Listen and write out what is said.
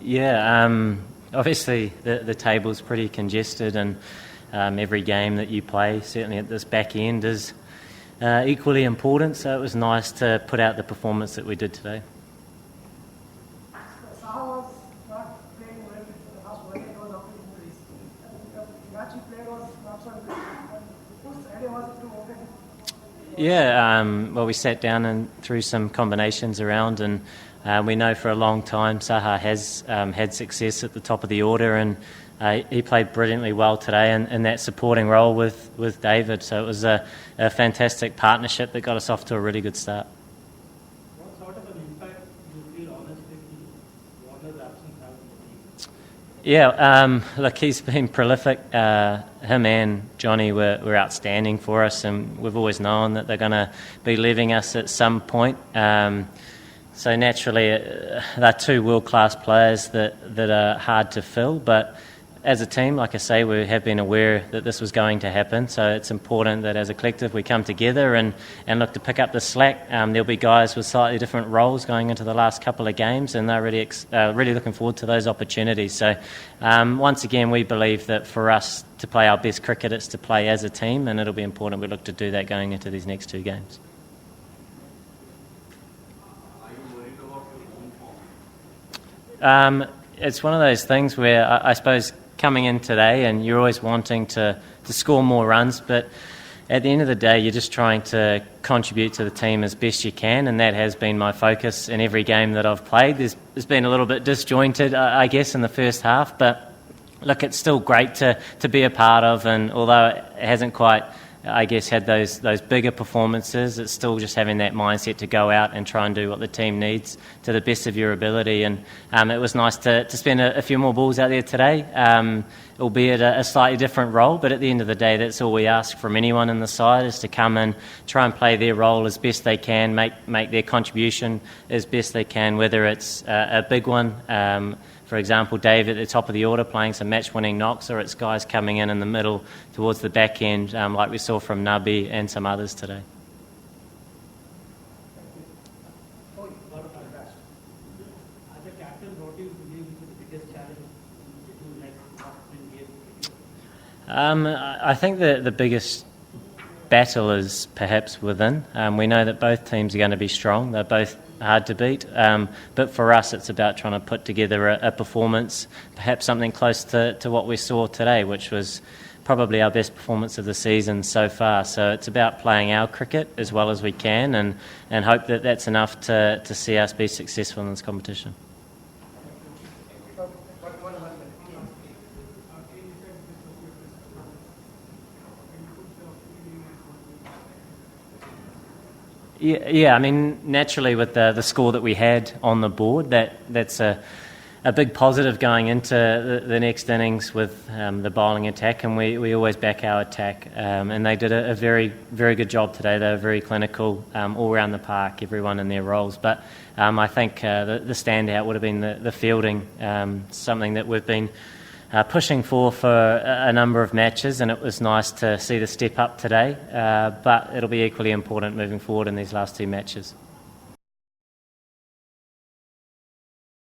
Yeah, obviously the table's pretty congested, and every game that you play, certainly at this back end, is equally important. So it was nice to put out the performance that we did today. Saha was not playing well in the last 1 year because of injuries. The match he played was not so good. Whose idea was it to open? Yeah, well, we sat down and threw some combinations around, and we know for a long time Saha has had success at the top of the order, and he played brilliantly well today in that supporting role with David. So it was a fantastic partnership that got us off to a really good start. What sort of an impact do you feel honestly Warner's absence has on the team? Yeah, look, he's been prolific. Him and Johnny were outstanding for us, and we've always known that they're going to be leaving us at some point. So naturally, they're two world-class players that are hard to fill. But as a team, like I say, we have been aware that this was going to happen. So it's important that as a collective we come together and look to pick up the slack. There'll be guys with slightly different roles going into the last couple of games, and they're really looking forward to those opportunities. So once again, we believe that for us to play our best cricket, it's to play as a team, and it'll be important we look to do that going into these next two games. It's one of those things where I suppose coming in today and you're always wanting to score more runs, but at the end of the day you're just trying to contribute to the team as best you can, and that has been my focus in every game that I've played. There's been a little bit disjointed, I guess, in the first half, but look, it's still great to be a part of, and although it hasn't quite, I guess, had those bigger performances, it's still just having that mindset to go out and try and do what the team needs to the best of your ability. And it was nice to spend a few more balls out there today, albeit a slightly different role, but at the end of the day, that's all we ask from anyone in the side, is to come and try and play their role as best they can, make their contribution as best they can, whether it's a big one, for example, Dave at the top of the order playing some match-winning knocks, or it's guys coming in the middle towards the back end, like we saw from Nabi and some others today. As a captain, what do you believe is the biggest challenge to not win games? I think the biggest battle is perhaps within. We know that both teams are going to be strong. They're both hard to beat, but for us it's about trying to put together a performance, perhaps something close to what we saw today, which was probably our best performance of the season so far. So it's about playing our cricket as well as we can, and hope that that's enough to see us be successful in this competition. Yeah, I mean, naturally with the score that we had on the board, that's a big positive going into the next innings with the bowling attack, and we always back our attack, and they did a very, very good job today. They were very clinical all around the park, everyone in their roles, but I think the standout would have been the fielding, something that we've been pushing for a number of matches, and it was nice to see the step up today, but it'll be equally important moving forward in these last two matches.